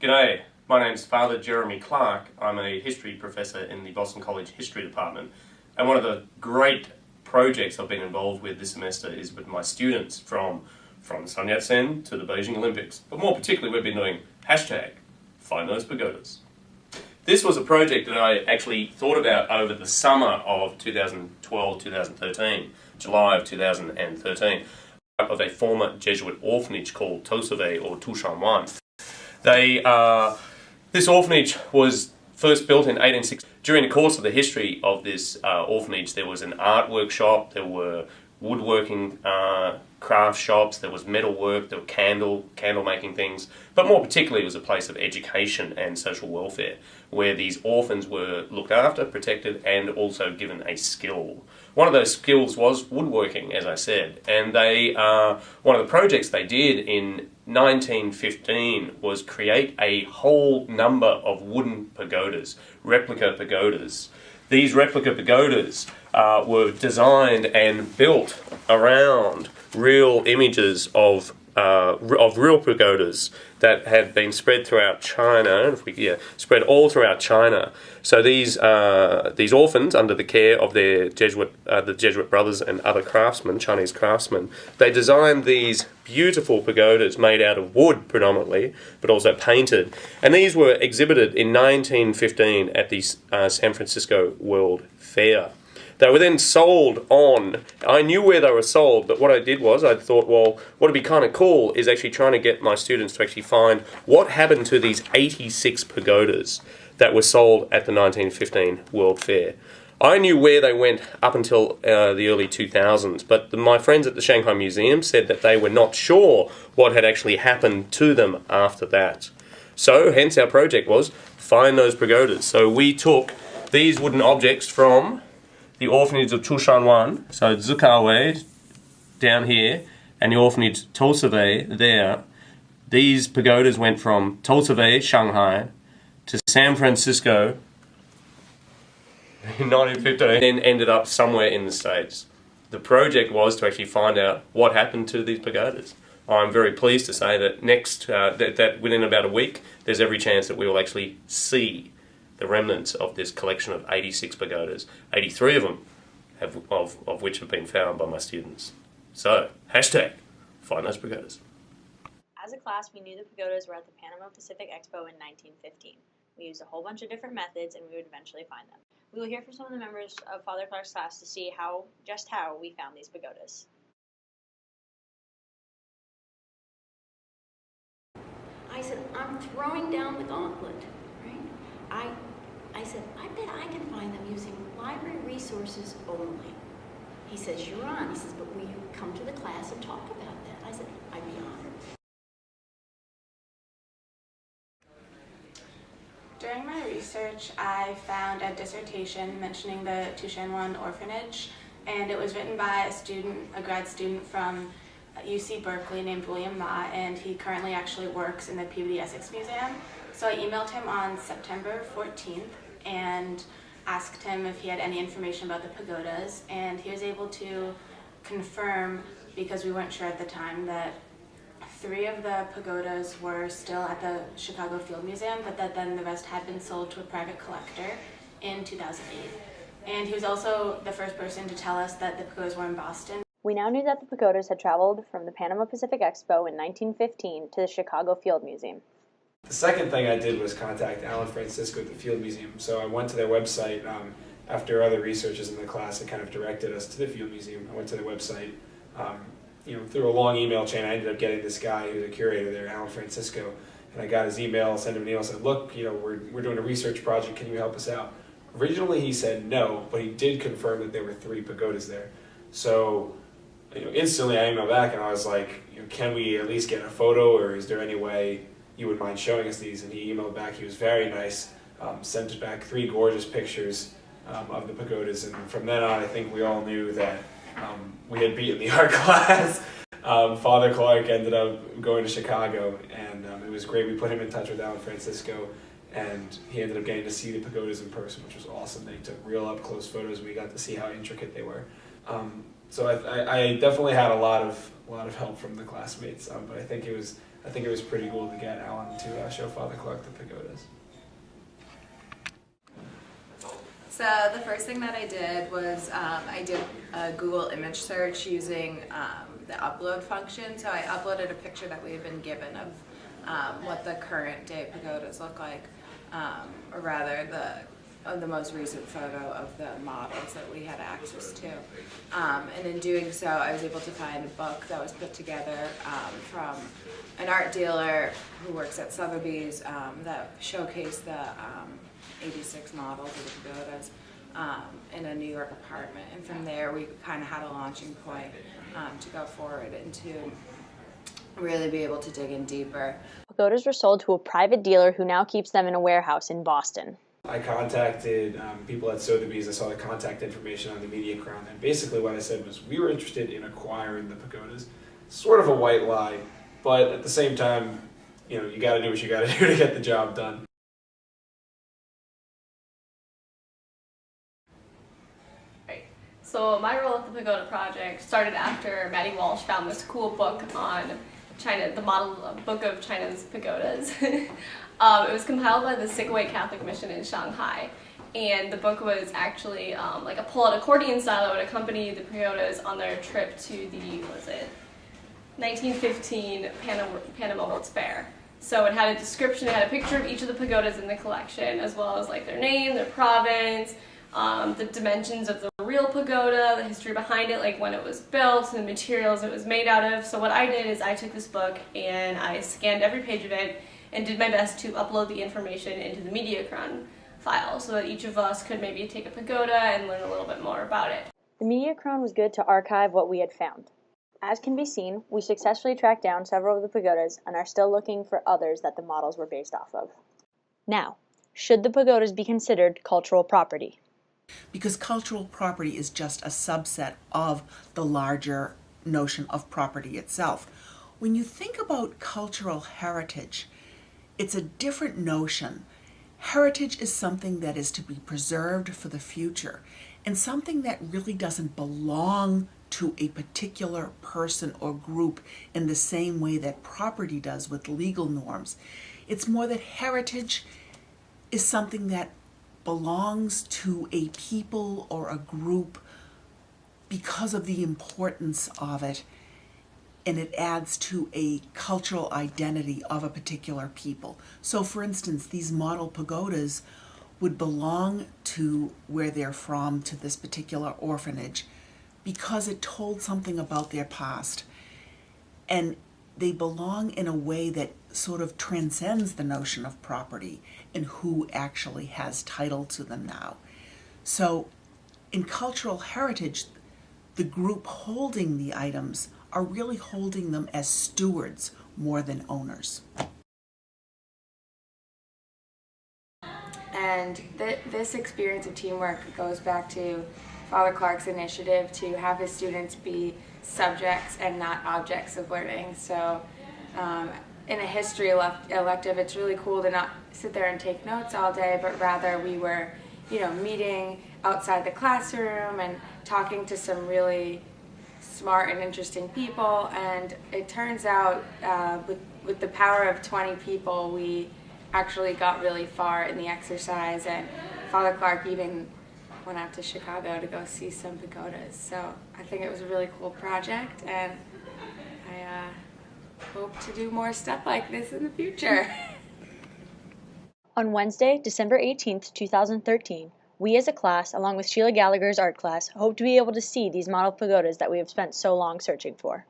G'day, my name's Father Jeremy Clark. I'm a history professor in the Boston College History Department, and one of the great projects I've been involved with this semester is with my students from Sun Yat-sen to the Beijing Olympics. But more particularly, we've been doing #Find Those Pagodas. This was a project that I actually thought about over the summer of 2012-2013, July of 2013, of a former Jesuit orphanage called Tosave or Tushanwan. This orphanage was first built in 1860. During the course of the history of this orphanage, there was an art workshop, there were woodworking craft shops, there was metal work, there were candle making things, but more particularly it was a place of education and social welfare where these orphans were looked after, protected, and also given a skill. One of those skills was woodworking, as I said, and one of the projects they did in 1915 was create a whole number of wooden pagodas, replica pagodas. These replica pagodas were designed and built around real images of real pagodas that had been spread throughout China. Spread all throughout China. So these orphans, under the care of their the Jesuit brothers and other craftsmen, Chinese craftsmen, they designed these beautiful pagodas made out of wood predominantly, but also painted. And these were exhibited in 1915 at the San Francisco World Fair. They were then sold on. I knew where they were sold, but what I did was I thought, well, what would be kind of cool is actually trying to get my students to actually find what happened to these 86 pagodas that were sold at the 1915 World Fair. I knew where they went up until the early 2000s, but my friends at the Shanghai Museum said that they were not sure what had actually happened to them after that. So, hence our project was find those pagodas. So we took these wooden objects from the orphanage of Tushanwan, so Zikawe down here, and the orphanage Tosave there. These pagodas went from Tosave, Shanghai, to San Francisco in 1915, then ended up somewhere in the States. The project was to actually find out what happened to these pagodas. I'm very pleased to say that that within about a week, there's every chance that we will actually see the remnants of this collection of 86 pagodas. 83 of them, of which have been found by my students. So, #Find Those Pagodas. As a class, we knew the pagodas were at the Panama Pacific Expo in 1915. We used a whole bunch of different methods, and we would eventually find them. We will hear from some of the members of Father Clark's class to see just how we found these pagodas. I said, I'm throwing down the gauntlet, right? I said, I bet I can find them using library resources only. He says, you're on. He says, but will you come to the class and talk about that? I said, I'd be honored. During my research, I found a dissertation mentioning the Tushanwan orphanage, and it was written by a grad student from UC Berkeley named William Ma, and he currently actually works in the Peabody Essex Museum. So I emailed him on September 14th and asked him if he had any information about the pagodas, and he was able to confirm, because we weren't sure at the time, that 3 of the pagodas were still at the Chicago Field Museum, but that then the rest had been sold to a private collector in 2008. And he was also the first person to tell us that the pagodas were in Boston. We now knew that the pagodas had traveled from the Panama Pacific Expo in 1915 to the Chicago Field Museum. The second thing I did was contact Alan Francisco at the Field Museum. So I went to their website after other researchers in the class had kind of directed us to the Field Museum. I went to their website. Through a long email chain, I ended up getting this guy who's a curator there, Alan Francisco, and I got his email, sent him an email, said, look, we're doing a research project, can you help us out? Originally he said no, but he did confirm that there were 3 pagodas there. So, instantly I emailed back and I was like, can we at least get a photo, or is there any way you would mind showing us these? And he emailed back, he was very nice, sent us back 3 gorgeous pictures of the pagodas, and from then on I think we all knew that we had beaten the art class. Father Clark ended up going to Chicago, and it was great. We put him in touch with Alan Francisco, and he ended up getting to see the pagodas in person, which was awesome. They took real up-close photos, and we got to see how intricate they were. So I definitely had a lot of help from the classmates, but I think it was I think it was pretty cool to get Alan to show Father Clark the pagodas. So the first thing that I did was I did a Google image search using the upload function. So I uploaded a picture that we had been given of what the current day pagodas look like, or rather the most recent photo of the models that we had access to. And in doing so, I was able to find a book that was put together from an art dealer who works at Sotheby's that showcased the 86 models of the pagodas in a New York apartment. And from there, we kind of had a launching point to go forward and to really be able to dig in deeper. Pagodas were sold to a private dealer who now keeps them in a warehouse in Boston. I contacted people at Sotheby's. I saw the contact information on the Media Crown, and basically what I said was we were interested in acquiring the pagodas. Sort of a white lie, but at the same time, you know, you got to do what you got to do to get the job done. So my role at the Pagoda Project started after Maddie Walsh found this cool book on China, the model book of China's pagodas. It was compiled by the Sikh-Way Catholic Mission in Shanghai, and the book was actually like a pull-out accordion style that would accompany the pagodas on their trip to the, 1915 Panama World's Fair. So it had a description, it had a picture of each of the pagodas in the collection, as well as like their name, their province, the dimensions of the real pagoda, the history behind it, like when it was built, the materials it was made out of. So what I did is I took this book and I scanned every page of it and did my best to upload the information into the MediaCron file so that each of us could maybe take a pagoda and learn a little bit more about it. The MediaCron was good to archive what we had found. As can be seen, we successfully tracked down several of the pagodas and are still looking for others that the models were based off of. Now, should the pagodas be considered cultural property? Because cultural property is just a subset of the larger notion of property itself. When you think about cultural heritage, it's a different notion. Heritage is something that is to be preserved for the future, and something that really doesn't belong to a particular person or group in the same way that property does with legal norms. It's more that heritage is something that belongs to a people or a group because of the importance of it, and it adds to a cultural identity of a particular people. So for instance, these model pagodas would belong to where they're from, to this particular orphanage, because it told something about their past. And they belong in a way that sort of transcends the notion of property and who actually has title to them now. So in cultural heritage, the group holding the items are really holding them as stewards more than owners. And this experience of teamwork goes back to Father Clark's initiative to have his students be subjects and not objects of learning. So in a history elective, it's really cool to not sit there and take notes all day, but rather we were, meeting outside the classroom and talking to some really smart and interesting people. And it turns out with the power of 20 people, we actually got really far in the exercise, and Father Clark even went out to Chicago to go see some pagodas. So I think it was a really cool project, and I hope to do more stuff like this in the future. On Wednesday, December 18th, 2013, we as a class, along with Sheila Gallagher's art class, hope to be able to see these model pagodas that we have spent so long searching for.